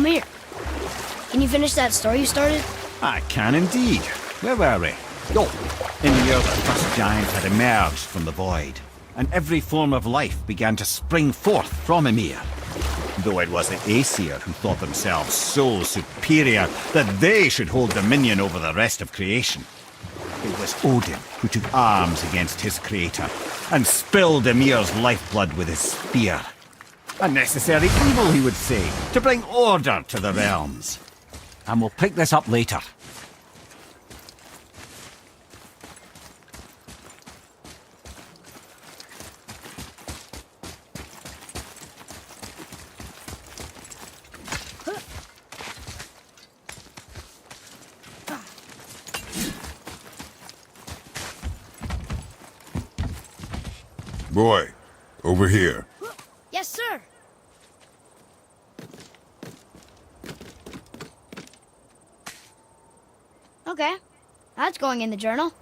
Come here. Can you finish that story you started? I can indeed. Where were we? Oh, in the year the first giant had emerged from the void, and every form of life began to spring forth from Ymir. Though it was the Aesir who thought themselves so superior that they should hold dominion over the rest of creation. It was Odin who took arms against his creator, and spilled Ymir's lifeblood with his spear. A necessary evil, he would say, to bring order to the realms. And we'll pick this up later. Boy, over here. Yes, sir. Okay. That's going in the journal.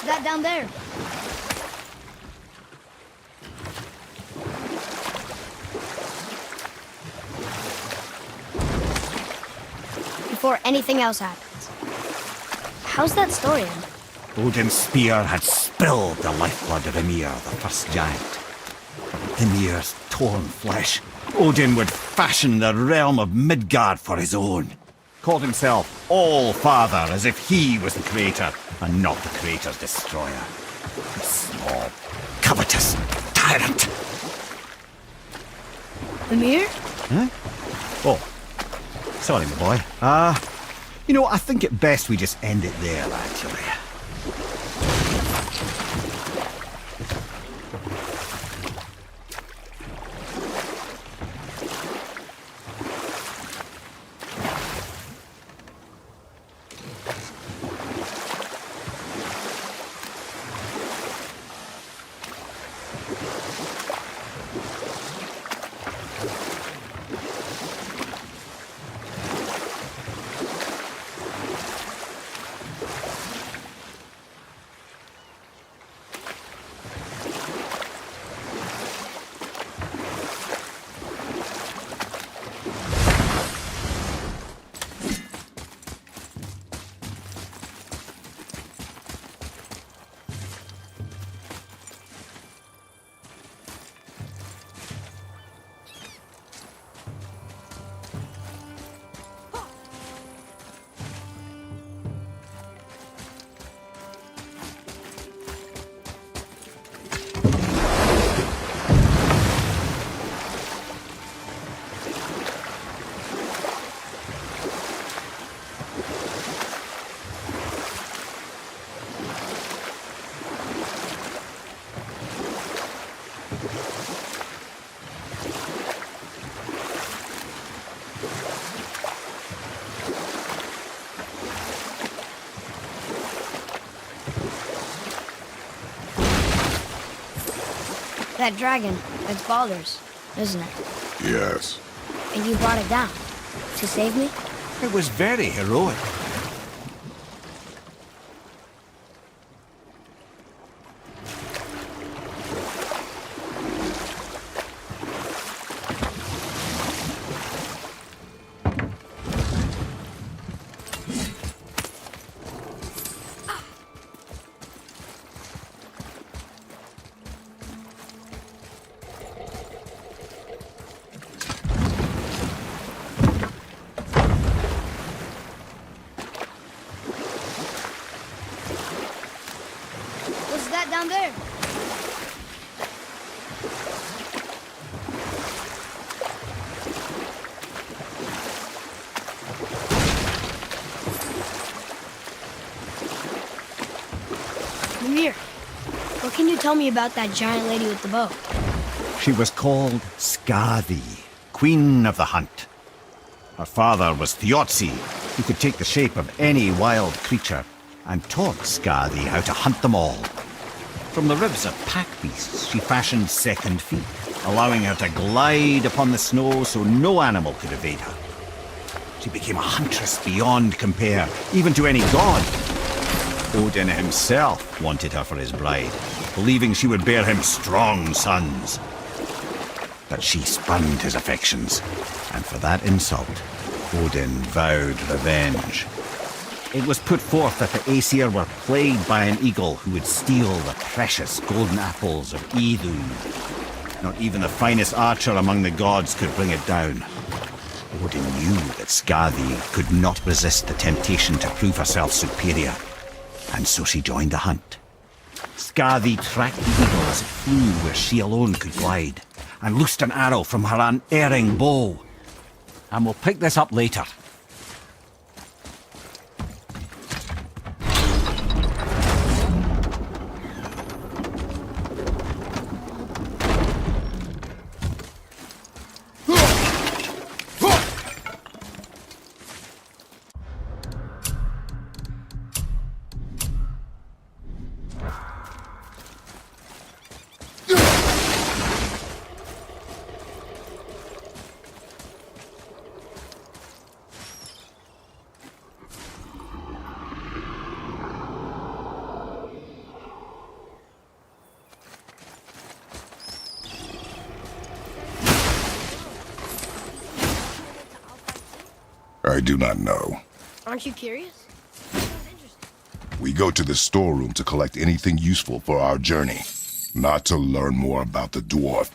What's that down there? Before anything else happens. How's that story end? Odin's spear had spilled the lifeblood of Ymir, the first giant. From Ymir's torn flesh, Odin would fashion the realm of Midgard for his own. Called himself All-Father, as if he was the creator, and not the creator's destroyer. A small, covetous tyrant. Ymir? Huh? Oh, sorry, my boy. I think it best we just end it there, actually. That dragon, that's Baldur's, isn't it? Yes. And you brought it down to save me? It was very heroic. What's that down there? Ymir, what can you tell me about that giant lady with the bow? She was called Skadi, Queen of the Hunt. Her father was Thiotzi, who could take the shape of any wild creature, and taught Skadi how to hunt them all. From the ribs of pack beasts, she fashioned second feet, allowing her to glide upon the snow so no animal could evade her. She became a huntress beyond compare, even to any god. Odin himself wanted her for his bride, believing she would bear him strong sons. But she spurned his affections, and for that insult, Odin vowed revenge. It was put forth that the Aesir were plagued by an eagle who would steal the precious golden apples of Idun. Not even the finest archer among the gods could bring it down. Odin knew that Skadi could not resist the temptation to prove herself superior, and so she joined the hunt. Skadi tracked the eagle as it flew where she alone could glide, and loosed an arrow from her unerring bow. And we'll pick this up later. I do not know. Aren't you curious? Sounds interesting. We go to the storeroom to collect anything useful for our journey, not to learn more about the dwarf.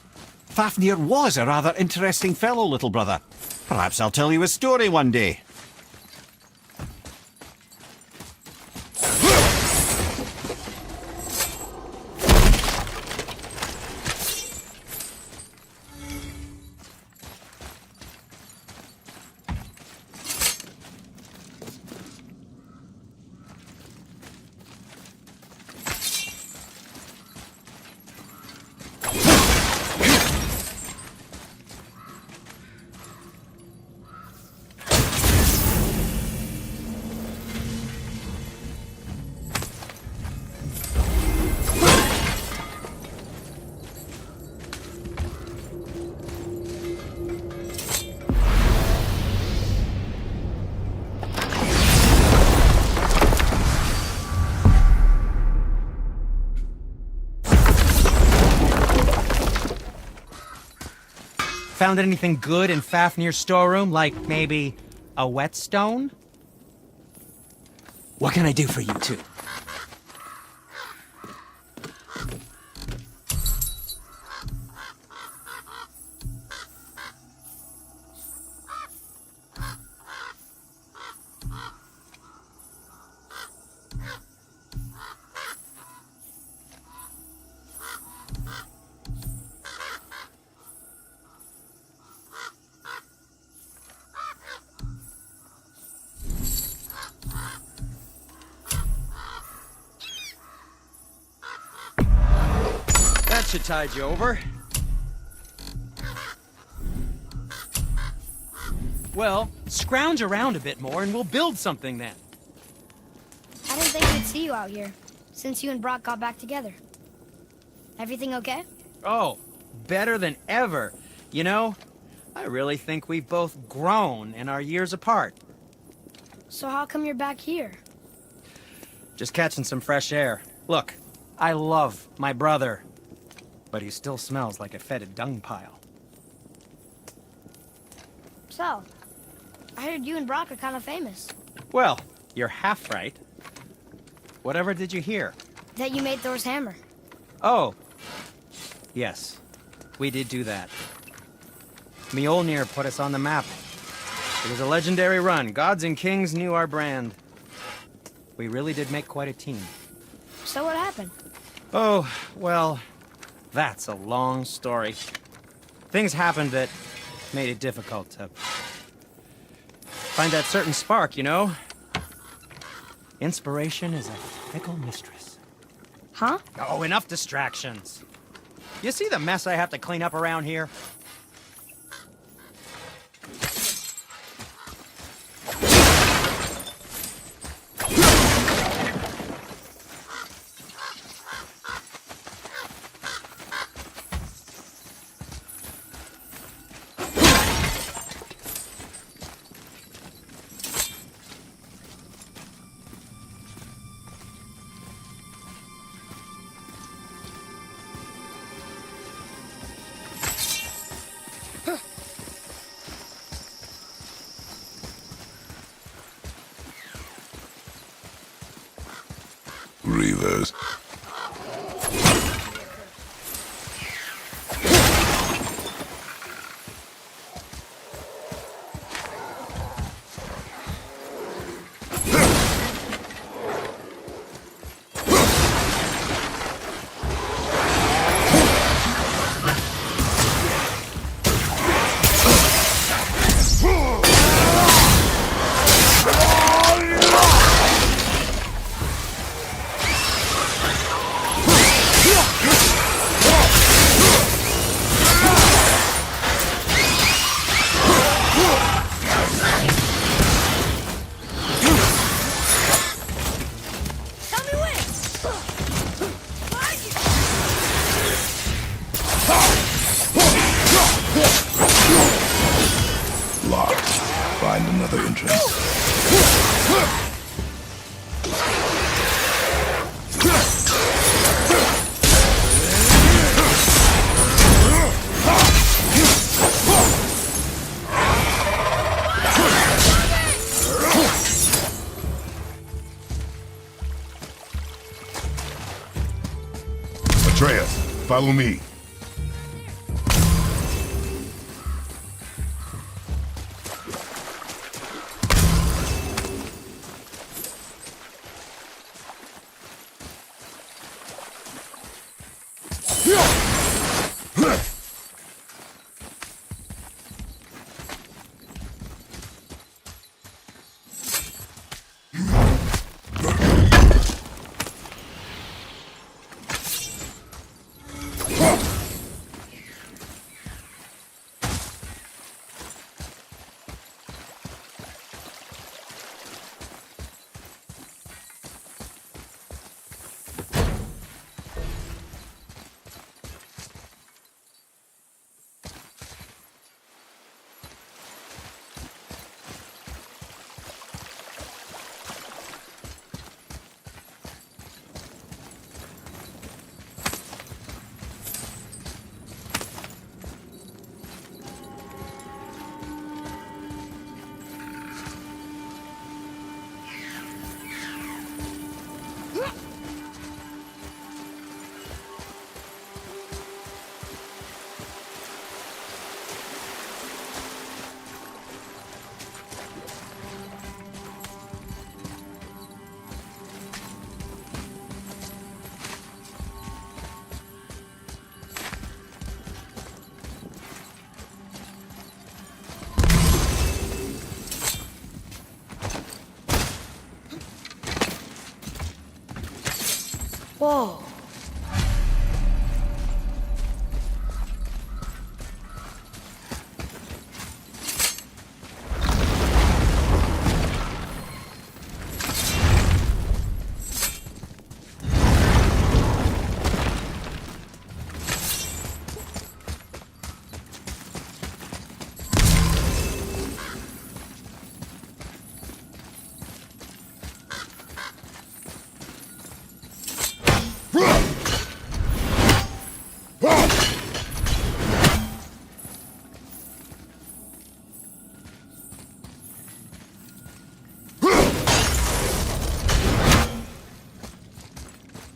Fafnir was a rather interesting fellow, little brother. Perhaps I'll tell you a story one day. Found anything good in Fafnir's storeroom, like maybe a whetstone? What can I do for you two? That should tide you over. Well, scrounge around a bit more and we'll build something then. I didn't think we'd see you out here, since you and Brock got back together. Everything okay? Oh, better than ever. You know, I really think we've both grown in our years apart. So how come you're back here? Just catching some fresh air. Look, I love my brother, but he still smells like a fetid dung pile. So, I heard you and Brock are kind of famous. Well, you're half right. Whatever did you hear? That you made Thor's hammer. Oh, yes, we did do that. Mjolnir put us on the map. It was a legendary run. Gods and kings knew our brand. We really did make quite a team. So what happened? Oh, well, that's a long story. Things happened that made it difficult to find that certain spark, you know? Inspiration is a fickle mistress. Huh? Oh, enough distractions. You see the mess I have to clean up around here? Reavers. Atreus, follow me. Whoa.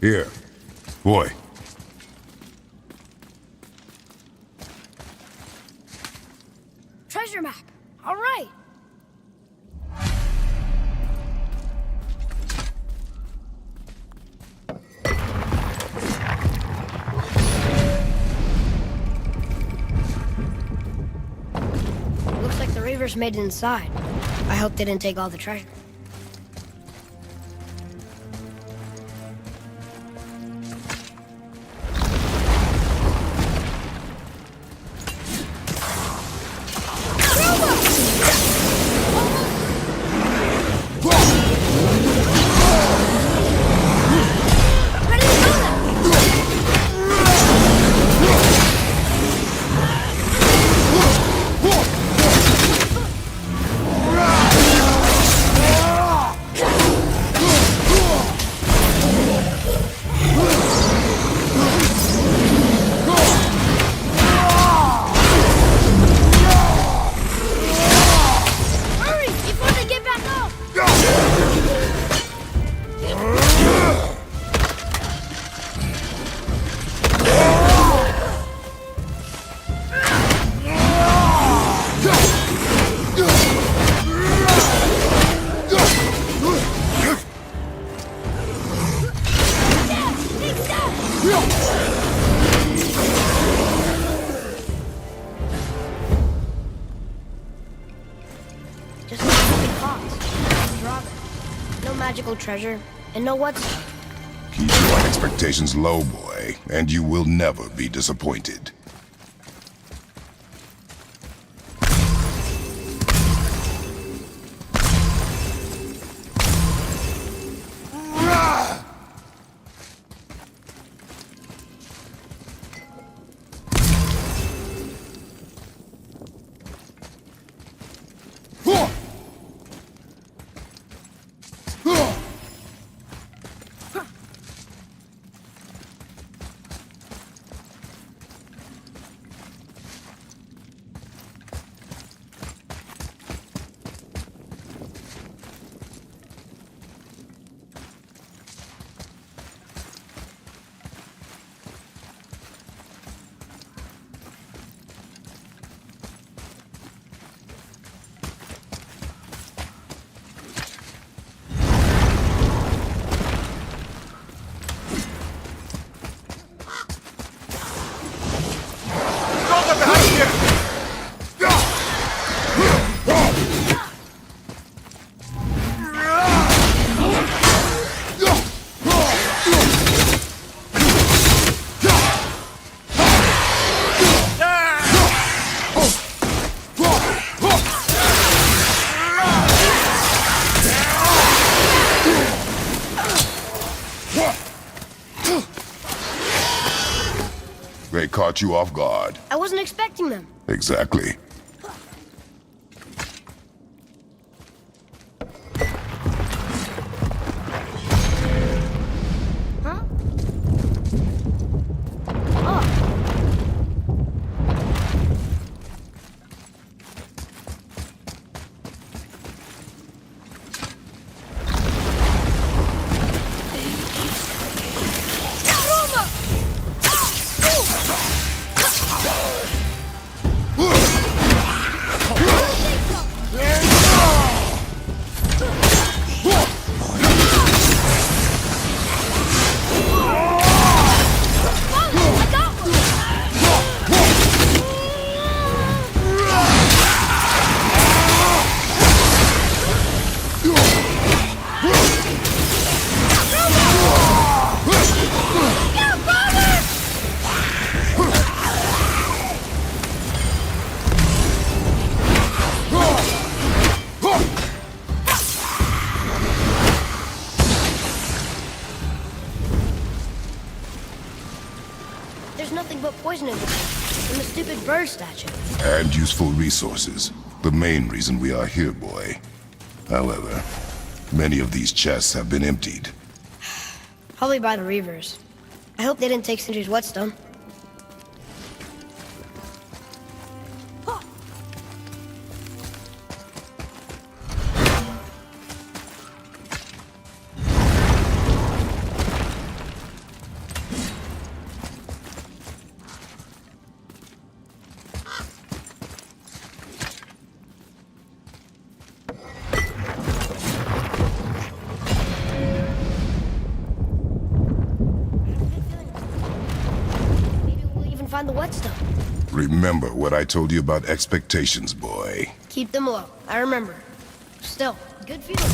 Here. Boy. Treasure map. All right. Looks like the Reavers made it inside. I hope they didn't take all the treasure. Just like a box. Drop it. No magical treasure, and no what's. Keep your expectations low, boy, and you will never be disappointed. They caught you off guard. I wasn't expecting them. Exactly. Huh? Oh. There's nothing but poison in this, and the stupid bird statue. And useful resources. The main reason we are here, boy. However, many of these chests have been emptied. Probably by the Reavers. I hope they didn't take Sindri's whetstone. Find the whetstone. Remember what I told you about expectations, boy. Keep them low. I remember. Still, good feeling.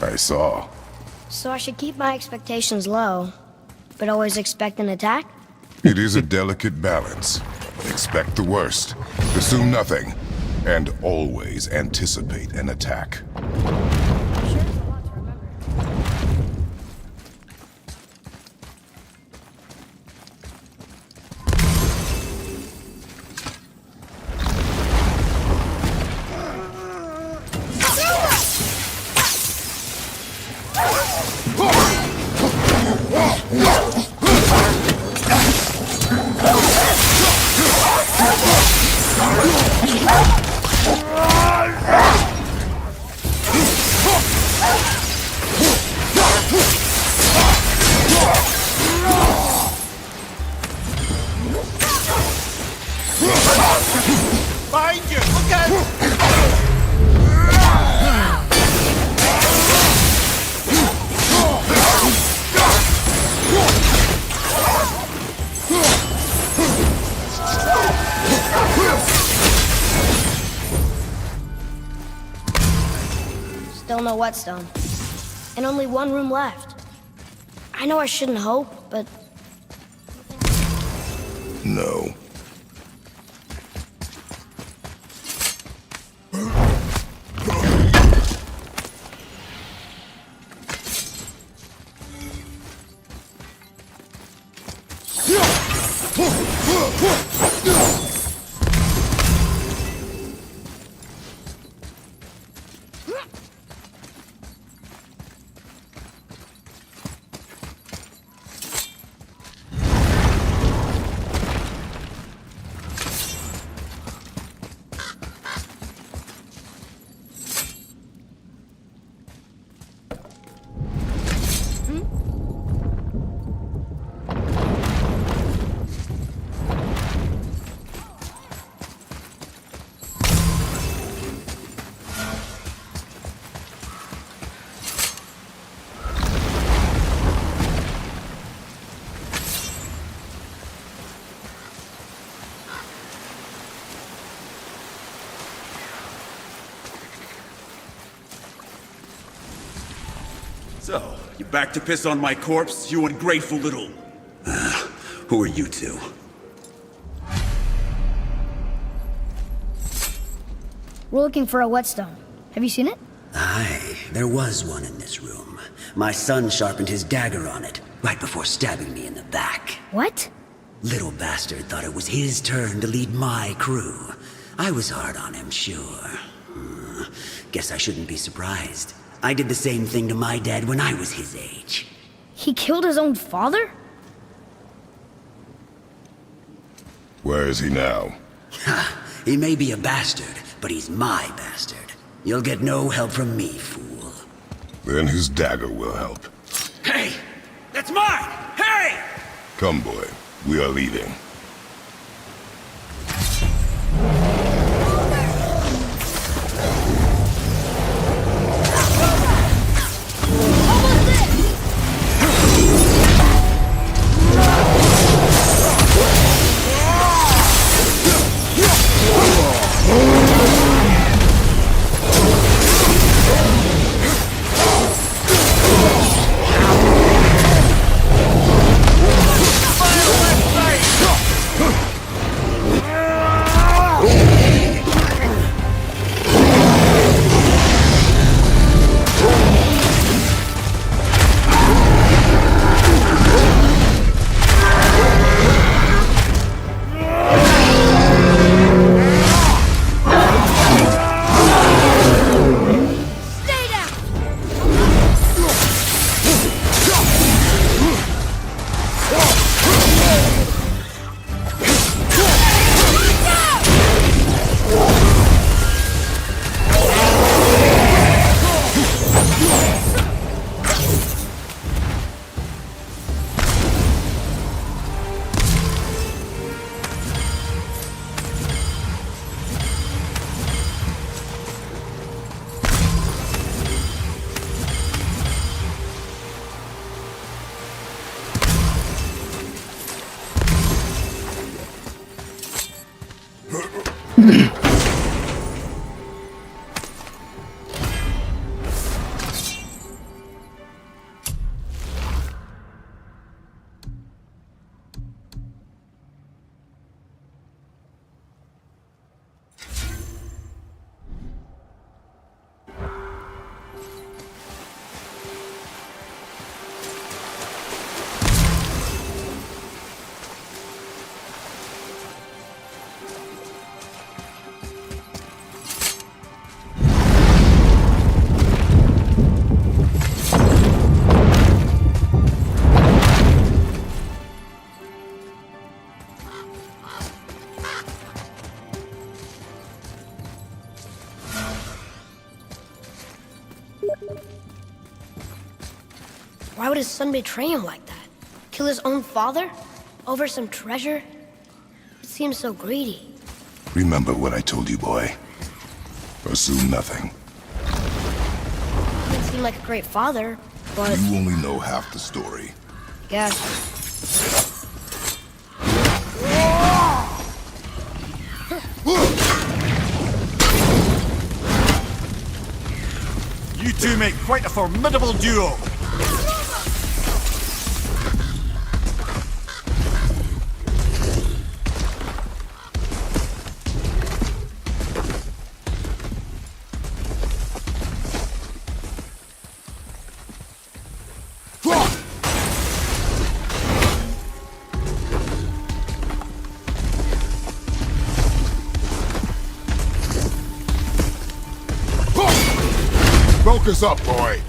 I saw. So I should keep my expectations low, but always expect an attack? It is a delicate balance. Expect the worst, assume nothing, and always anticipate an attack. Sure is a lot to remember. Behind you! Look out! Still no whetstone. And only one room left. I know I shouldn't hope, but No. So, you back to piss on my corpse, you ungrateful little... who are you two? we're looking for a whetstone. Have you seen it? Aye, there was one in this room. My son sharpened his dagger on it, right before stabbing me in the back. What? Little bastard thought it was his turn to lead my crew. I was hard on him, sure. Guess I shouldn't be surprised. I did the same thing to my dad when I was his age. He killed his own father? Where is he now? Ha! He may be a bastard, but he's my bastard. You'll get no help from me, fool. Then his dagger will help. Hey! That's mine! Hey! Come, boy. We are leaving. Fire left side! Why would his son betray him like that? Kill his own father? Over some treasure? It seems so greedy. Remember what I told you, boy. Assume nothing. He didn't seem like a great father, but... You only know half the story. Guess. You two make quite a formidable duo. Focus up, boy!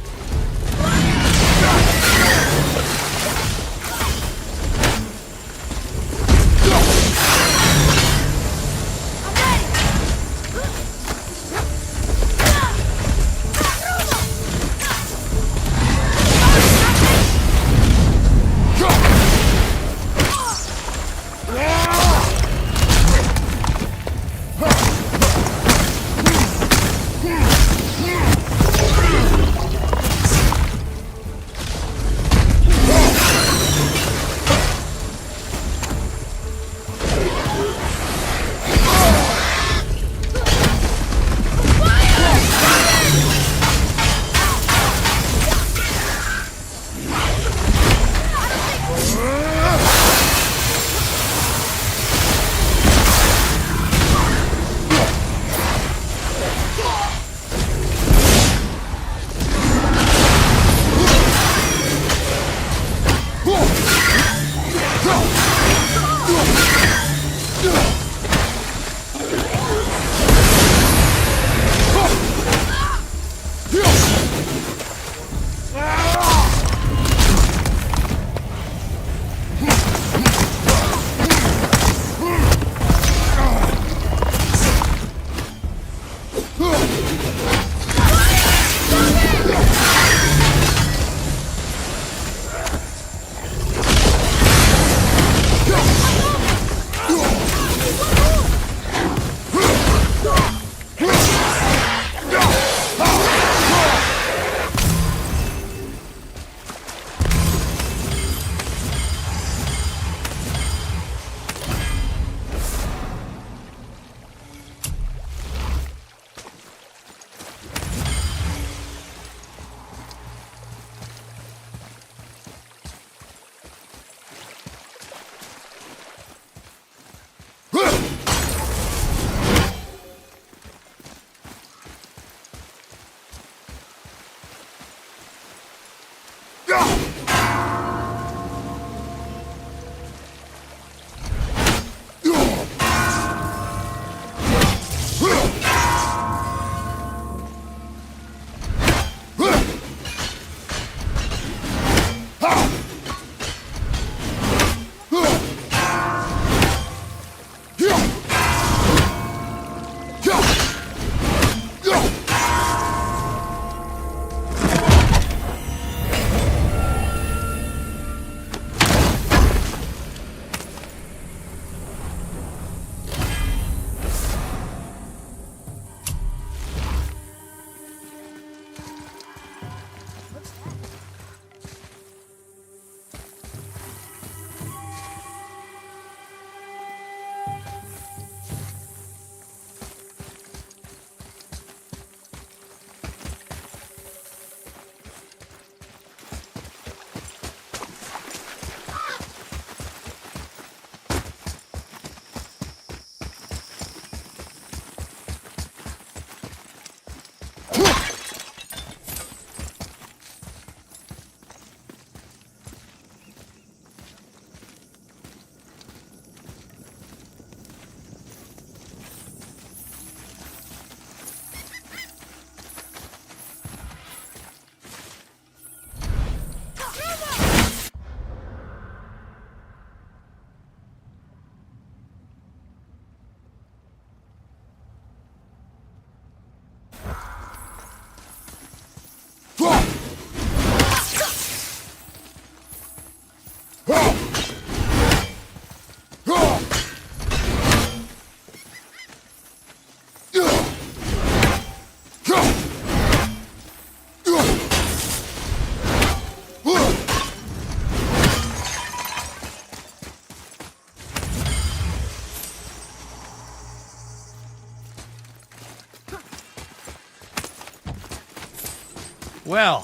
Well,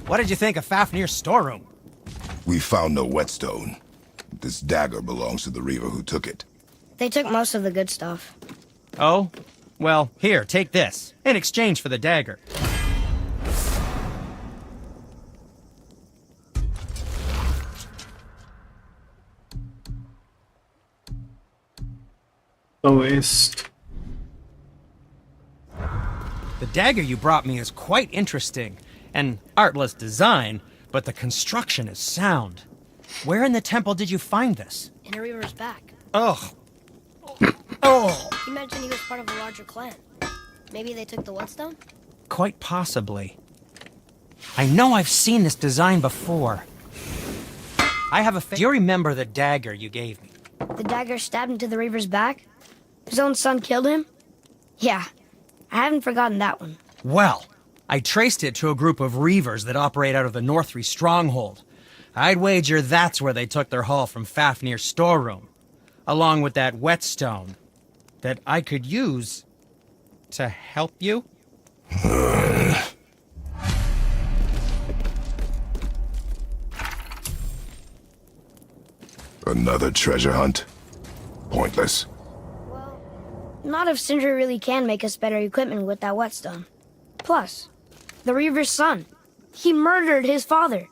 what did you think of Fafnir's storeroom? We found no whetstone. This dagger belongs to the Reaver who took it. They took most of the good stuff. Oh? Well, here, take this, in exchange for the dagger. So ist. The dagger you brought me is quite interesting. An artless design, but the construction is sound. Where in the temple did you find this? In a Reaver's back. Ugh. Oh! He mentioned he was part of a larger clan. Maybe they took the whetstone? Quite possibly. I know I've seen this design before. I have a Do you remember the dagger you gave me? The dagger stabbed into the Reaver's back? His own son killed him? Yeah, I haven't forgotten that one. Well, I traced it to a group of Reavers that operate out of the Northree stronghold. I'd wager that's where they took their haul from Fafnir's storeroom, along with that whetstone that I could use to help you. Another treasure hunt? Pointless. Well, not if Sindri really can make us better equipment with that whetstone. Plus, the Reaver's son. He murdered his father.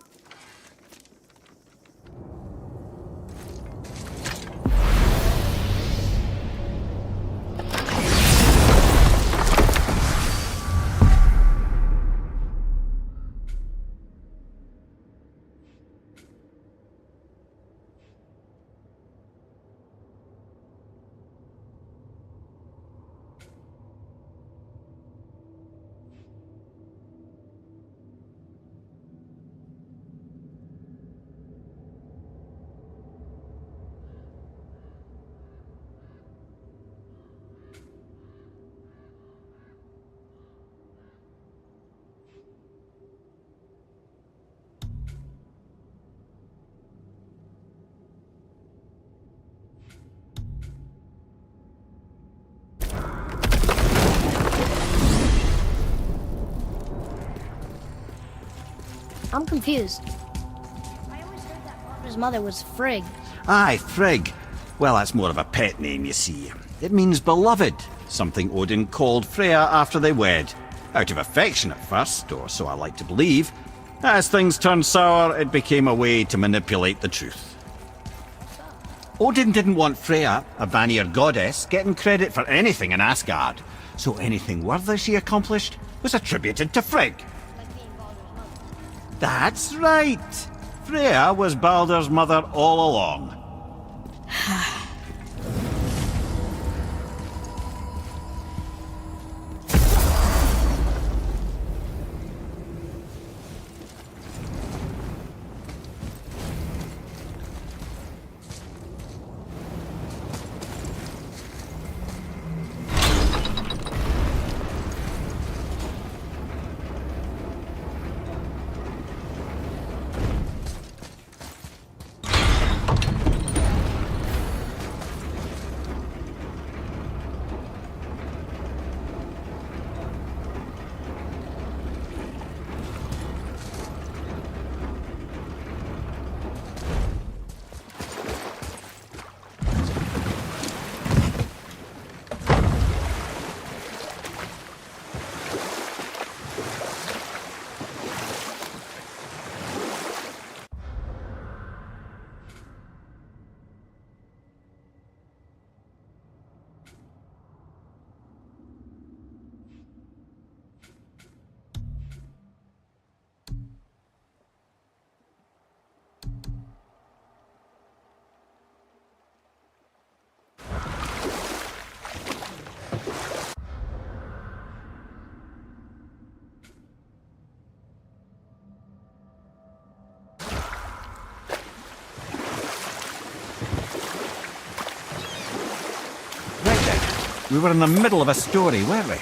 I'm confused. I always heard that Barbara's mother was Frigg. Aye, Frigg. Well, that's more of a pet name, you see. It means beloved, something Odin called Freya after they wed. Out of affection at first, or so I like to believe. As things turned sour, it became a way to manipulate the truth. Odin didn't want Freya, a Vanir goddess, getting credit for anything in Asgard. So anything worthy she accomplished was attributed to Frigg. Like being Baldur's mother. That's right. Freya was Baldur's mother all along. We were in the middle of a story, weren't we?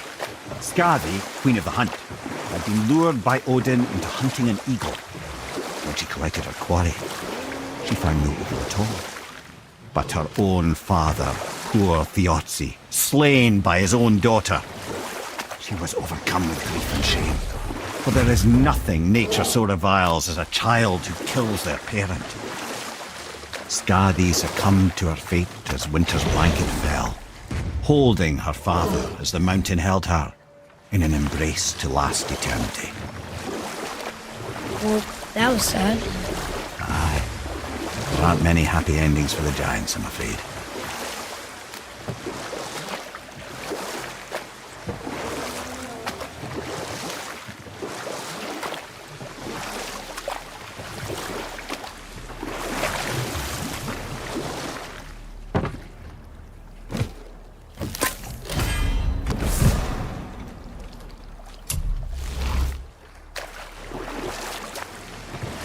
Skadi, Queen of the Hunt, had been lured by Odin into hunting an eagle. When she collected her quarry, she found no eagle at all. But her own father, poor Thiotzi, slain by his own daughter. She was overcome with grief and shame. For there is nothing nature so reviles as a child who kills their parent. Skadi succumbed to her fate as winter's blanket fell, holding her father as the mountain held her in an embrace to last eternity. Well, that was sad. Aye. There aren't many happy endings for the giants, I'm afraid.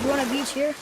You want a beach here?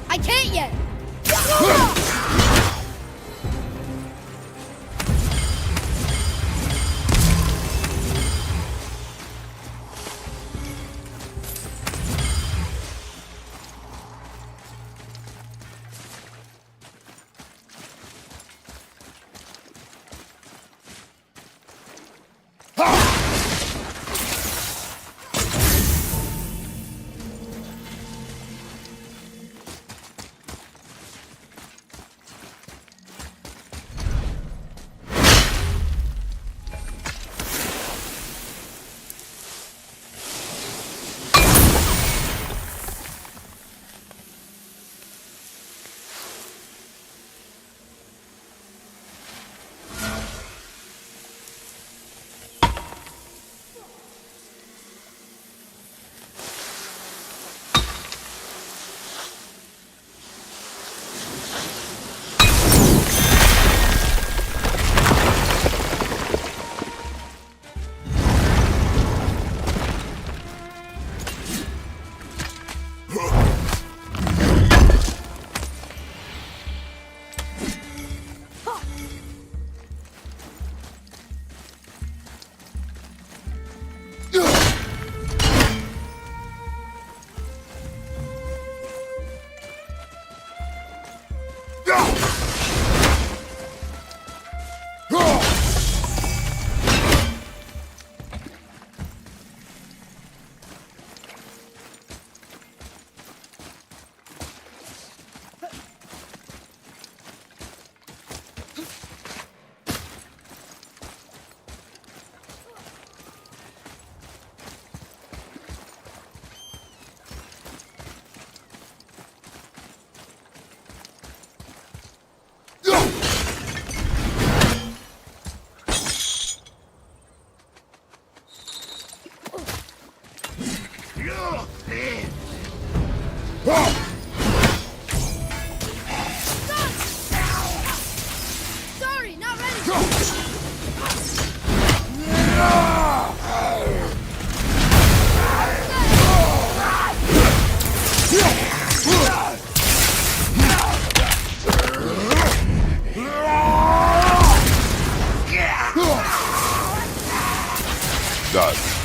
I can't yet! Done.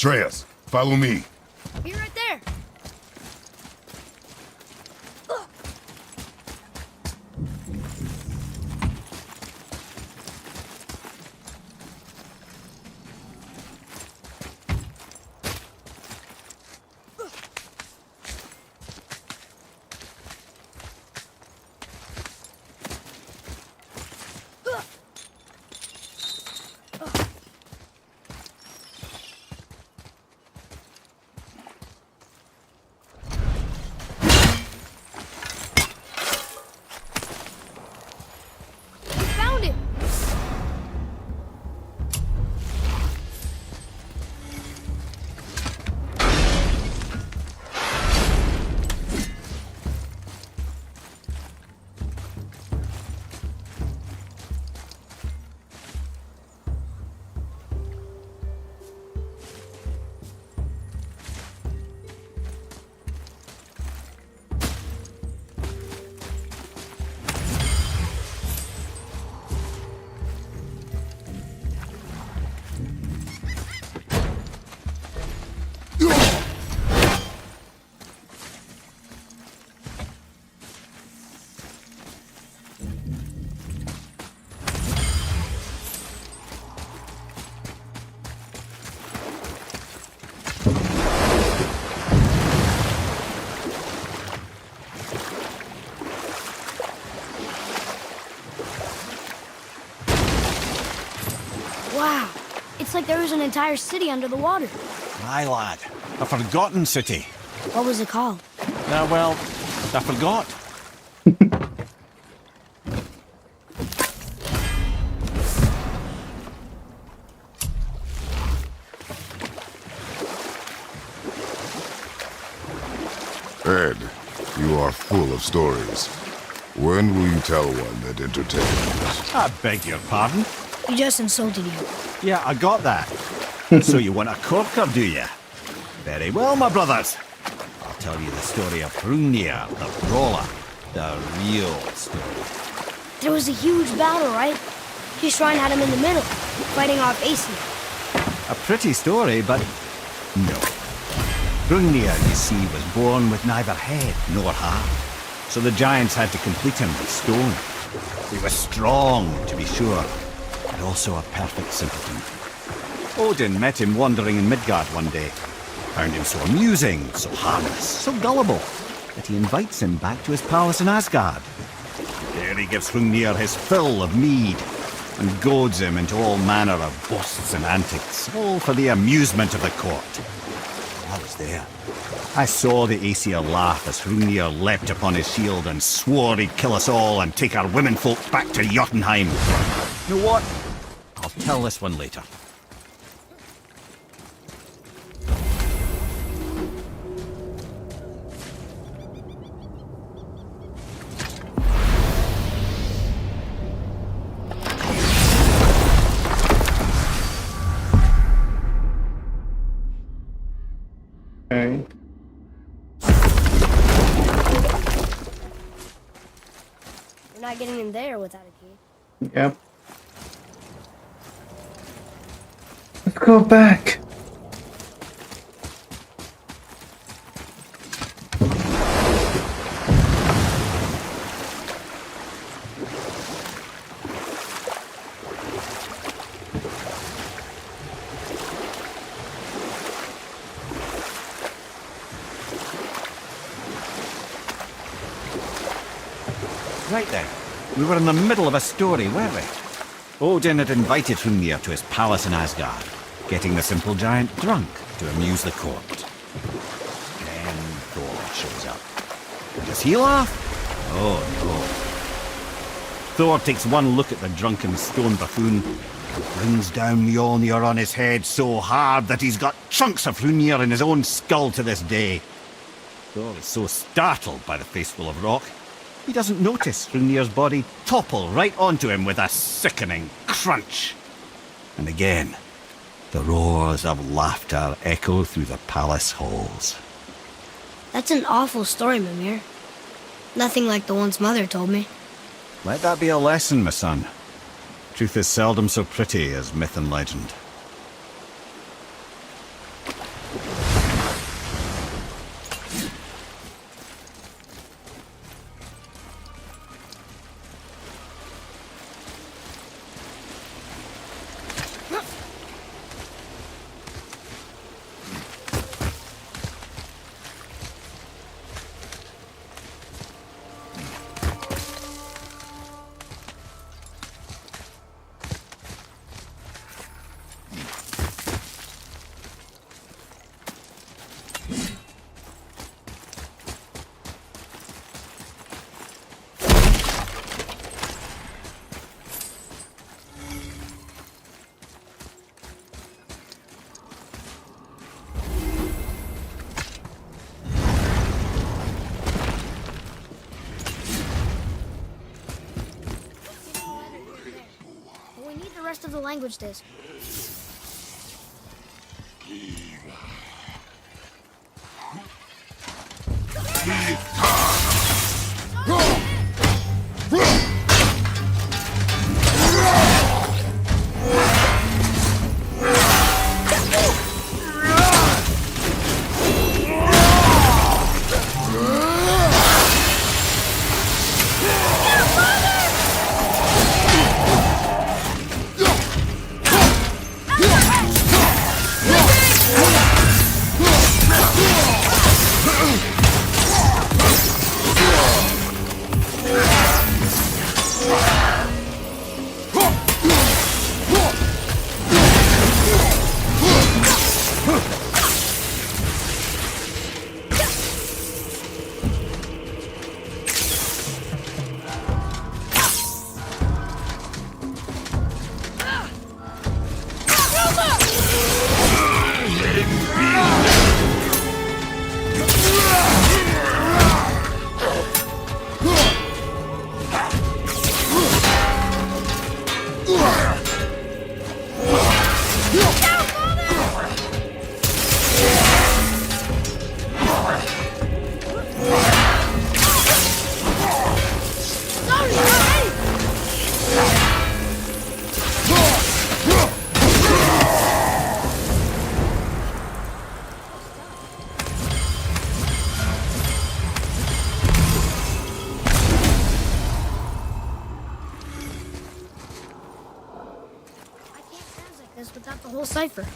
Atreus, follow me. Be right there. Found it. Wow. It's like there was an entire city under the water. Aye, lad. A forgotten city. What was it called? Well, I forgot. Ed, you are full of stories. When will you tell one that entertains? I beg your pardon? He just insulted you. Yeah, I got that. So you want a corker, do you? Very well, my brothers. I'll tell you the story of Hrungnir, the brawler. The real story. There was a huge battle, right? His shrine had him in the middle, fighting off Aesir. A pretty story, but no. Hrungnir, you see, was born with neither head nor heart. So the giants had to complete him with stone. He was strong, to be sure, but also a perfect simpleton. Odin met him wandering in Midgard one day. Found him so amusing, so harmless, so gullible, that he invites him back to his palace in Asgard. There he gives Hrungnir his fill of mead, and goads him into all manner of boasts and antics, all for the amusement of the court. I was there. I saw the Aesir laugh as Hrungnir leapt upon his shield and swore he'd kill us all and take our womenfolk back to Jotunheim. You know what? I'll tell this one later. Okay. We're not getting in there without a key. Yep. Let's go back. Right then. We were in the middle of a story, weren't we? Odin had invited Hrungnir to his palace in Asgard, getting the simple giant drunk to amuse the court. Then Thor shows up. Does he laugh? Oh no. Thor takes one look at the drunken stone buffoon and brings down Mjolnir on his head so hard that he's got chunks of Hrungnir in his own skull to this day. Thor is so startled by the face full of rock, he doesn't notice Hrungnir's body topple right onto him with a sickening crunch. And again, the roars of laughter echo through the palace halls. That's an awful story, Mimir. Nothing like the ones Mother told me. Let that be a lesson, my son. Truth is seldom so pretty as myth and legend. rest of the language disk? Without the whole cipher.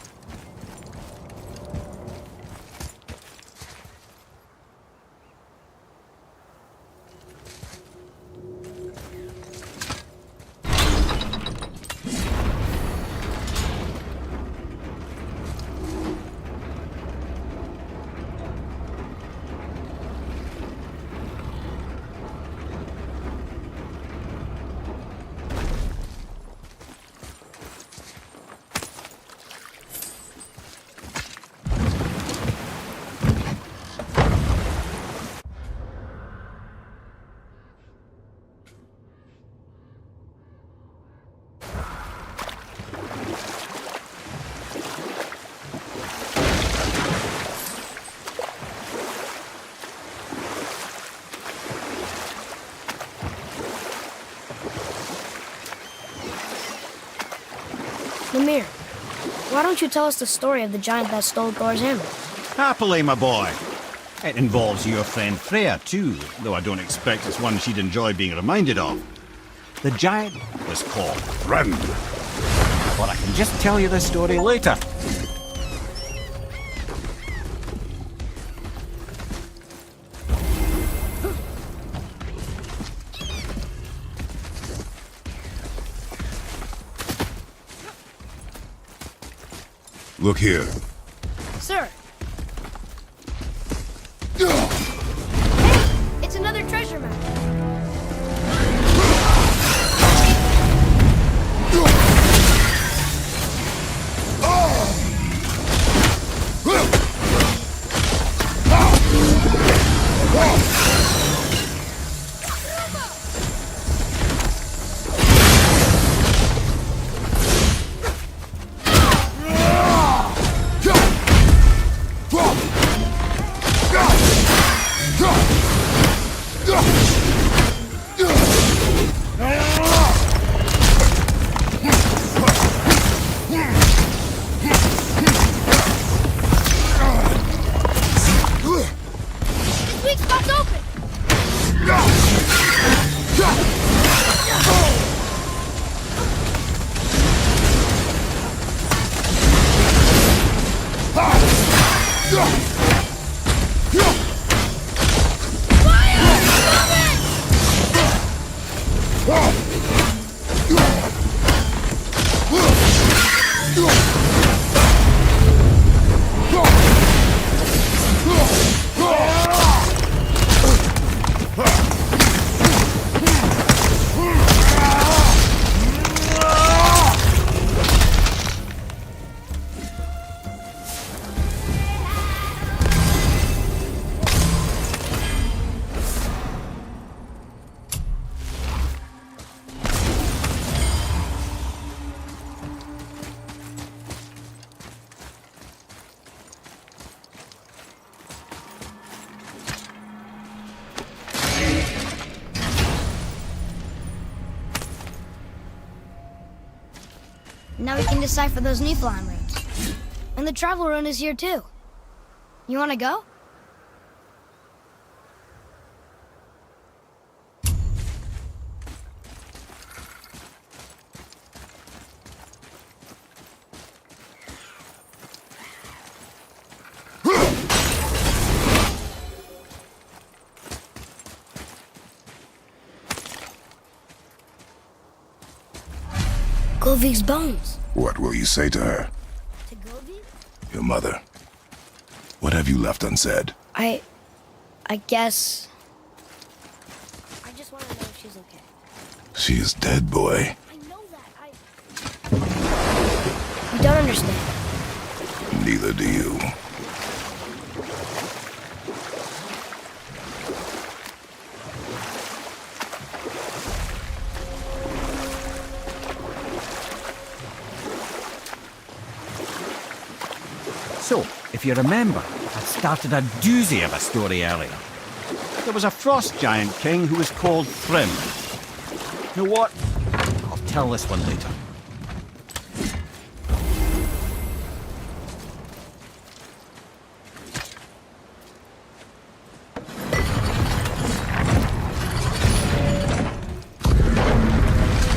Mimir, why don't you tell us the story of the giant that stole Thor's hammer? Happily, my boy. It involves your friend Freya, too, though I don't expect it's one she'd enjoy being reminded of. The giant was called Rim. But I can just tell you the story later. Look here. Sir! It's another treasure map. Yeah! Now we can decipher those Nephilim runes. And the travel rune is here too. You wanna go? Govig's bones. What will you say to her? To Govig? Your mother. What have you left unsaid? I guess... I just want to know if she's okay. She is dead, boy. I know that, You don't understand. Neither do you. So, if you remember, I started a doozy of a story earlier. There was a frost giant king who was called Thrym. You know what? I'll tell this one later.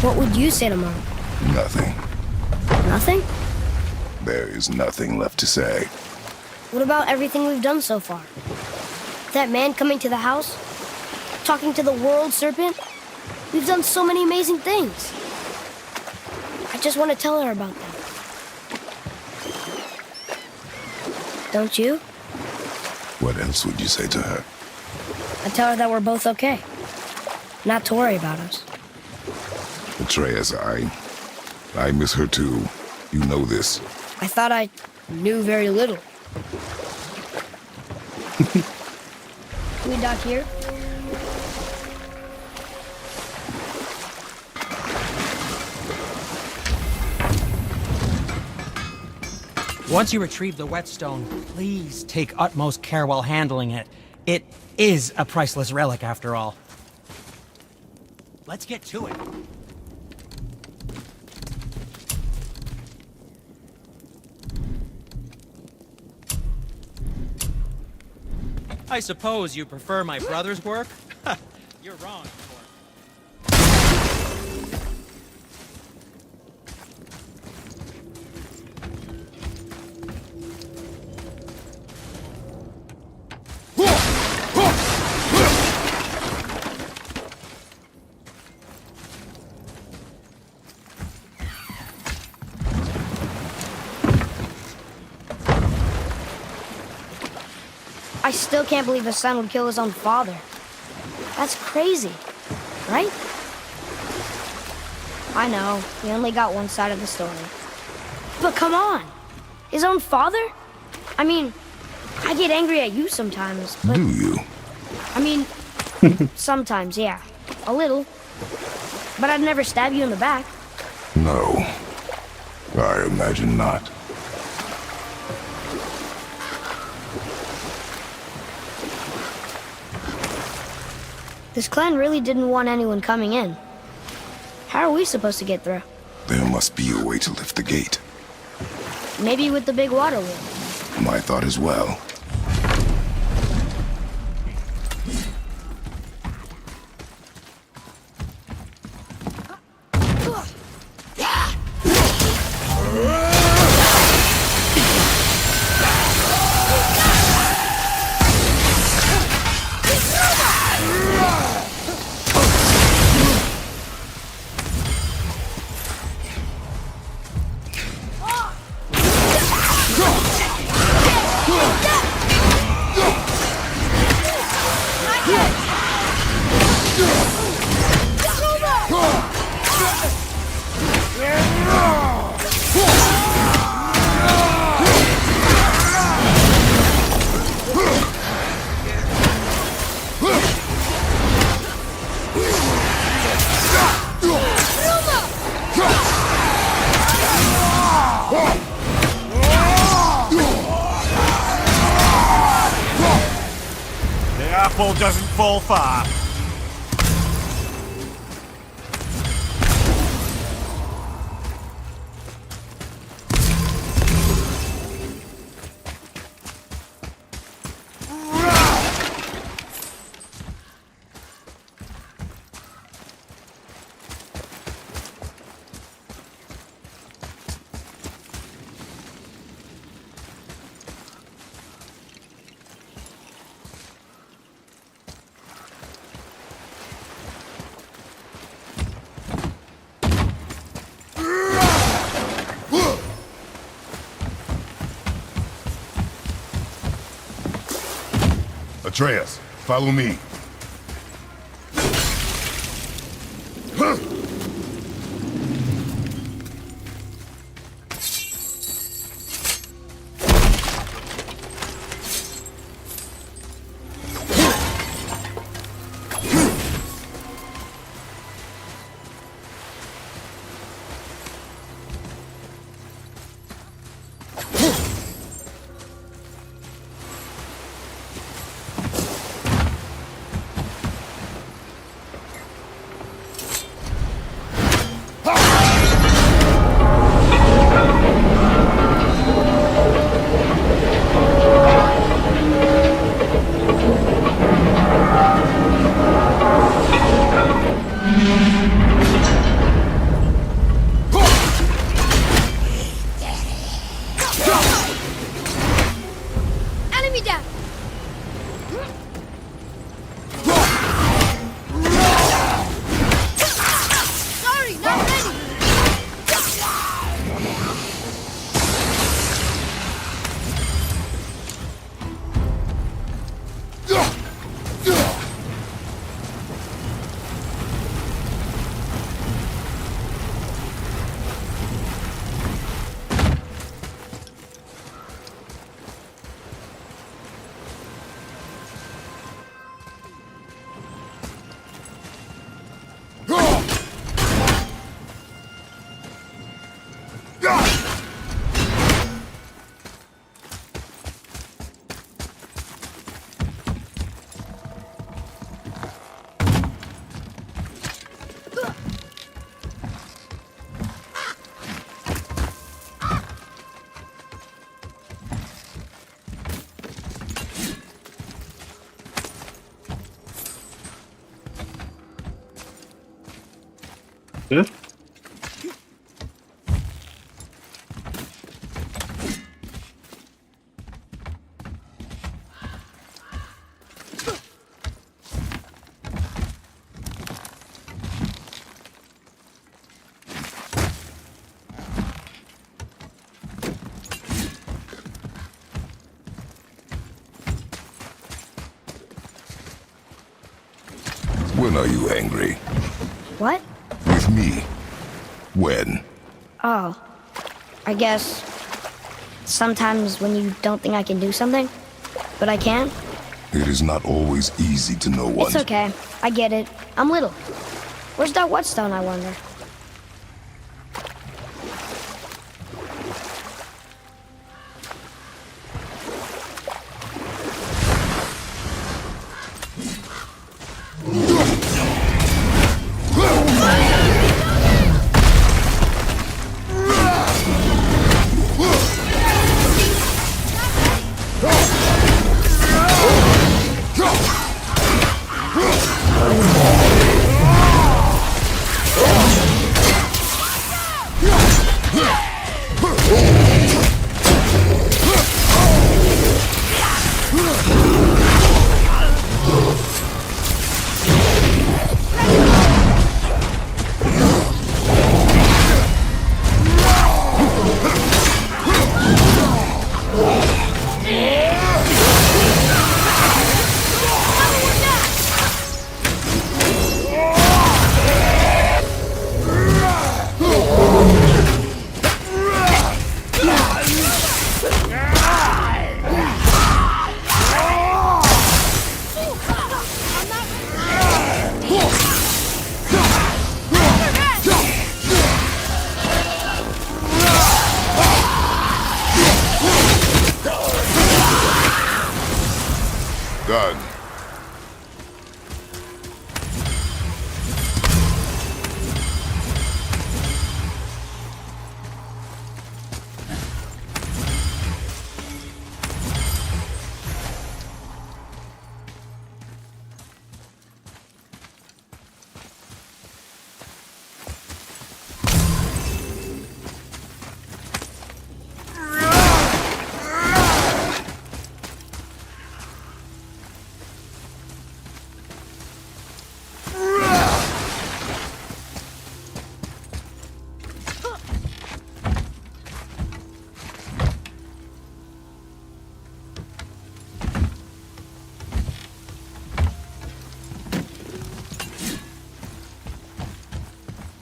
What would you say to Mom? Nothing. Nothing? There is nothing left to say. What about everything we've done so far? That man coming to the house? Talking to the world serpent? We've done so many amazing things. I just want to tell her about them. Don't you? What else would you say to her? I tell her that we're both okay. Not to worry about us. Atreus, I miss her too. You know this. I thought I knew very little. Can we dock here? Once you retrieve the whetstone, please take utmost care while handling it. It is a priceless relic, after all. Let's get to it. I suppose you prefer my brother's work? You're wrong, of course. I still can't believe a son would kill his own father. That's crazy, right? I know, we only got one side of the story. But come on! His own father? I mean, I get angry at you sometimes, but... Do you? I mean, sometimes, yeah. A little. But I'd never stab you in the back. No. I imagine not. This clan really didn't want anyone coming in. How are we supposed to get through? There must be a way to lift the gate. Maybe with the big water wheel. My thought as well. Apple doesn't fall far. Atreus, follow me. Enemy down! Sorry, not ready! Good. When are you angry? What? With me. When? Oh. I guess... sometimes when you don't think I can do something, but I can. It is not always easy to know one. It's okay. I get it. I'm little. Where's that whetstone, I wonder?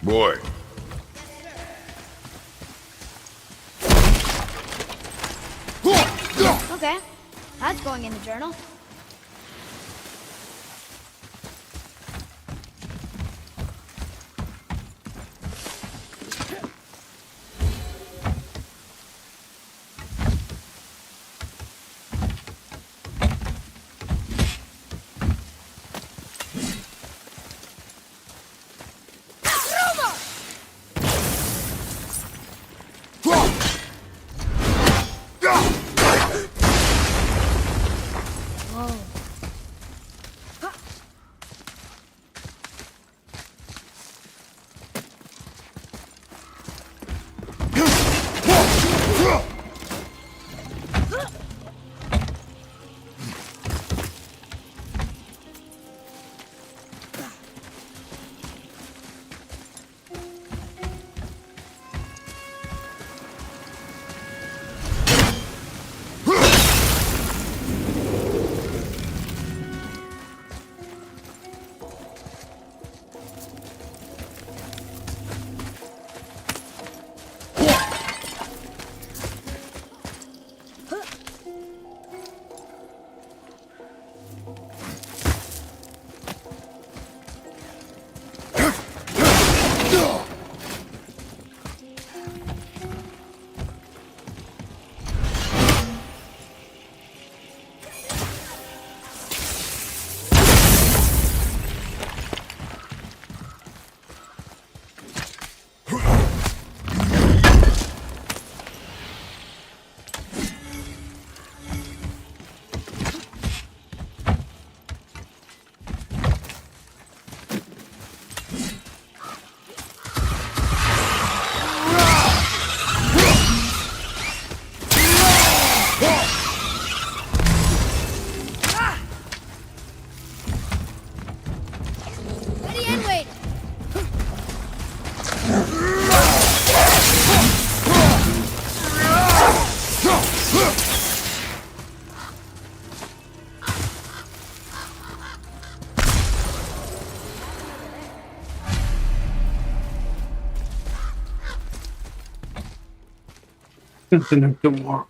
Boy. Okay, that's going in the journal. Continue tomorrow.